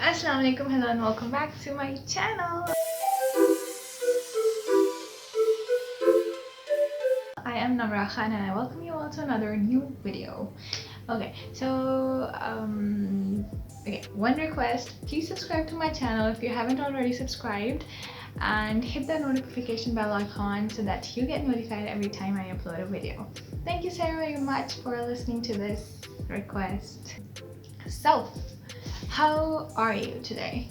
Assalamualaikum, hello and welcome back to my channel. I am Namra Khan and I welcome you all to another new video. Okay, so one request, please subscribe to my channel if you haven't already subscribed and hit the notification bell icon so that you get notified every time I upload a video. Thank you so very much for listening to this request. So, how are you today?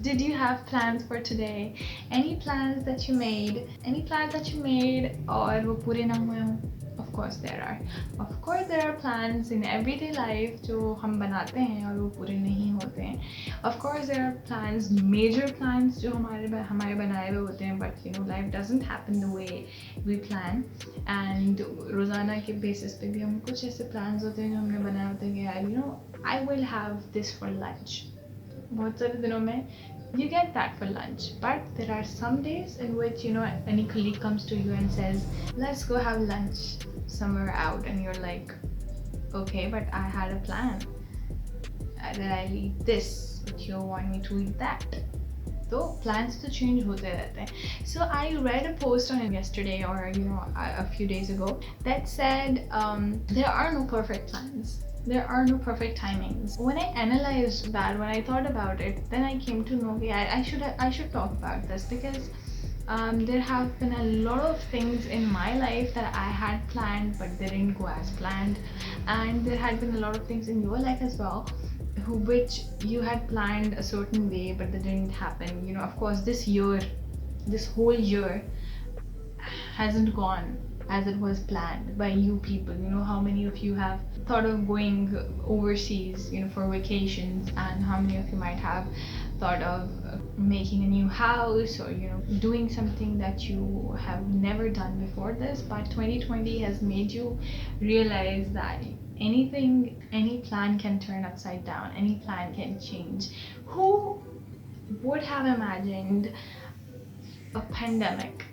Did you have plans for today? Any plans that you made? Any plans that you made और वो पूरे ना हुए हों? Of course there are. Of course there are plans in everyday life जो हम बनाते हैं और वो पूरे नहीं होते हैं. Of course there are plans, major plans जो हमारे बनाए हुए होते हैं, but you know life doesn't happen the way we plan. And रोज़ाना के basis पे भी हम कुछ ऐसे plans होते हैं जो हमने बनाए होते हैं कि यार you know I will have this for lunch. बहुत सारे दिनों में you get that for lunch, but there are some days in which you know any colleague comes to you and says let's go have lunch somewhere out and you're like okay but I had a plan that I'll eat this but you want me to eat that. So plans to change होते रहते हैं. So I read a post on yesterday or you know a few days ago that said there are no perfect plans. There are no perfect timings. When I analyzed that, when I thought about it, then I came to know that I should talk about this because there have been a lot of things in my life that I had planned but they didn't go as planned, and there had been a lot of things in your life as well which you had planned a certain way but they didn't happen. You know, of course this whole year hasn't gone as it was planned by you people. You know, how many of you have thought of going overseas, you know, for vacations, and how many of you might have thought of making a new house or you know doing something that you have never done before this. But 2020 has made you realize that any plan can turn upside down, any plan can change. Who would have imagined a pandemic?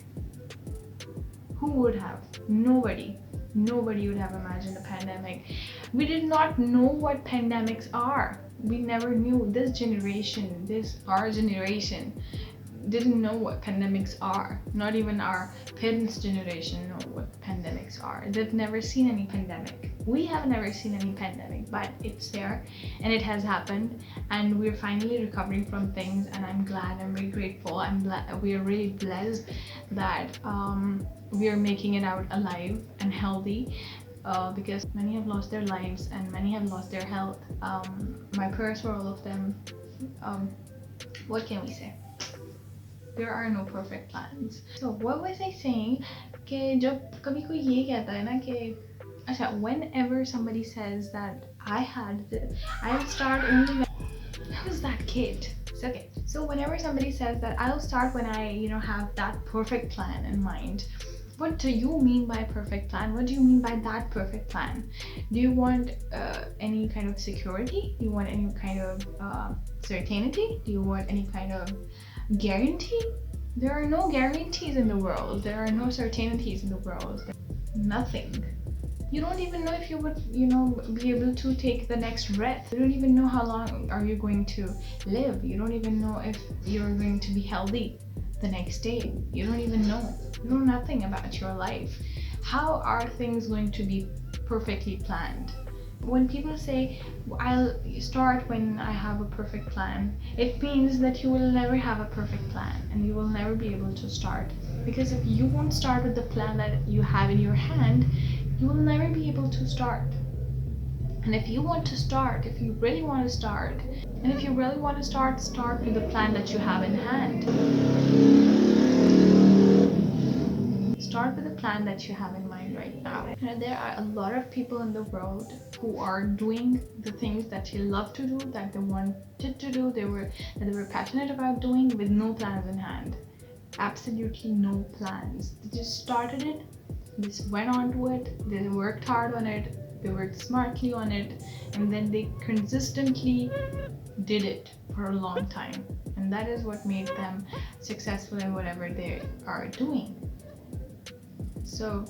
Who would have? Nobody would have imagined a pandemic. We did not know what pandemics are. We never knew. Our generation didn't know what pandemics are. Not even our parents' generation know what pandemics are. They've never seen any pandemic. We have never seen any pandemic, but it's there and it has happened and we're finally recovering from things, and I'm glad, I'm very grateful. We are really blessed that we are making it out alive and healthy, because many have lost their lives and many have lost their health. My prayers for all of them. What can we say? There are no perfect plans. So what was I saying? कि जब कभी कोई ये कहता है ना कि अच्छा, whenever somebody says that I'll start only when who's that kid? It's okay. So whenever somebody says that I'll start when I you know have that perfect plan in mind, what do you mean by perfect plan? What do you mean by that perfect plan? Do you want any kind of security? Do you want any kind of certainty? Do you want any kind of guarantee? There are no guarantees in the world. There are no certainties in the world. Nothing. You don't even know if you would, you know, be able to take the next breath. You don't even know how long are you going to live. You don't even know if you're going to be healthy the next day. You don't even know. You know nothing about your life. How are things going to be perfectly planned? When people say I'll start when I have a perfect plan, it means that you will never have a perfect plan and you will never be able to start, because if you won't start with the plan that you have in your hand, you will never be able to start. And if you want to start, if you really want to start, start with the plan that you have in hand. Start with the plan that you have in mind right now. And there are a lot of people in the world who are doing the things that they love to do, that they wanted to do, that they were passionate about doing, with no plans in hand. Absolutely no plans. They just started it, just went on to it, they worked hard on it, they worked smartly on it, and then they consistently did it for a long time. And that is what made them successful in whatever they are doing. So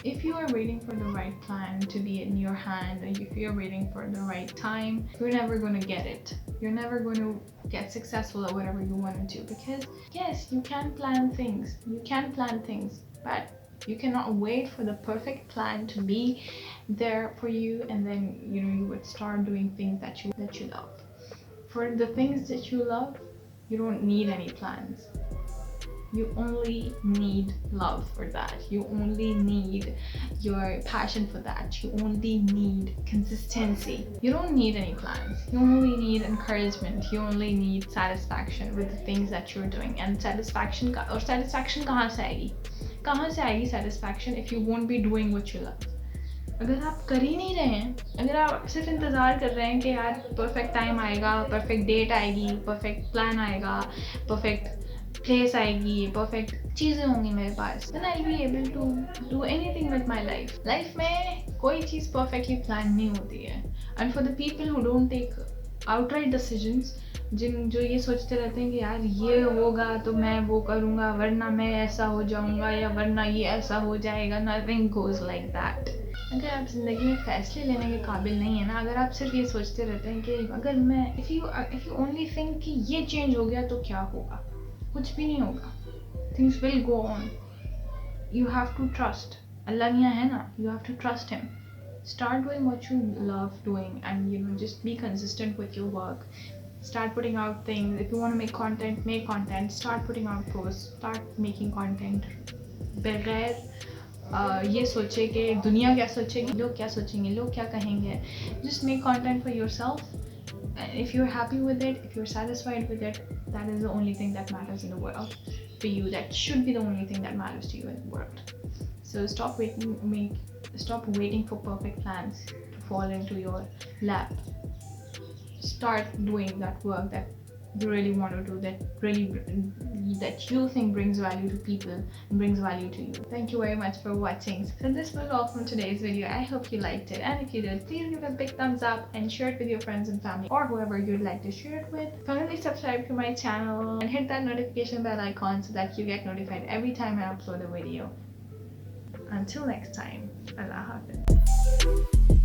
If you are waiting for the right plan to be in your hand, and if you're waiting for the right time, you're never going to get it. You're never going to get successful at whatever you want to do, because yes, you can plan things. You can plan things, but you cannot wait for the perfect plan to be there for you, and then you would start doing things that you love. For the things that you love, you don't need any plans. You only need love for that. You only need your passion for that. You only need consistency. You don't need any plans. You only need encouragement. You only need satisfaction with the things that you're doing. And satisfaction कहाँ से आएगी? कहाँ से आएगी satisfaction if you won't be doing what you love? अगर आप कर ही नहीं रहे हैं, अगर आप सिर्फ इंतज़ार कर रहे हैं कि यार परफेक्ट टाइम आएगा, परफेक्ट डेट आएगी, परफेक्ट प्लान आएगा, परफेक्ट प्लेस आएगी, परफेक्ट चीज़ें होंगी मेरे पास, then I'll be able to do anything with my life. Life में कोई चीज़ परफेक्टली प्लान नहीं होती है. And for the people who don't take outright decisions, जो ये सोचते रहते हैं कि यार ये होगा तो मैं वो करूँगा, वरना मैं ऐसा हो जाऊँगा, या वरना ये ऐसा हो जाएगा, nothing goes like that. अगर आप ज़िंदगी में फैसले लेने के काबिल नहीं है ना, अगर आप सिर्फ ये सोचते रहते हैं कि अगर मैं if you only think कि ये चेंज हो गया तो क्या होगा, कुछ भी नहीं होगा. Things will go on. You have to trust. अल्लाह मियाँ है ना, you have to trust him. Start doing what you love doing, and just be consistent with your work. Start putting out things. If you want to make content, make content. Start putting out posts. Start making content. बगैर ये सोचे कि दुनिया क्या सोचेगी, लोग क्या सोचेंगे, लोग क्या कहेंगे. Just make content for yourself. And if you're happy with it, if you're satisfied with it, that is the only thing that matters in the world for you. That should be the only thing that matters to you in the world. So stop waiting for perfect plans to fall into your lap. Start doing that work that you really want to do, that you think brings value to people and brings value to you. Thank you very much for watching. So this was all from today's video. I hope you liked it, and if you did, please give it a big thumbs up and share it with your friends and family, or whoever you'd like to share it with. Finally, subscribe to my channel and hit that notification bell icon so that you get notified every time I upload a video. Until next time, Allah Hafiz.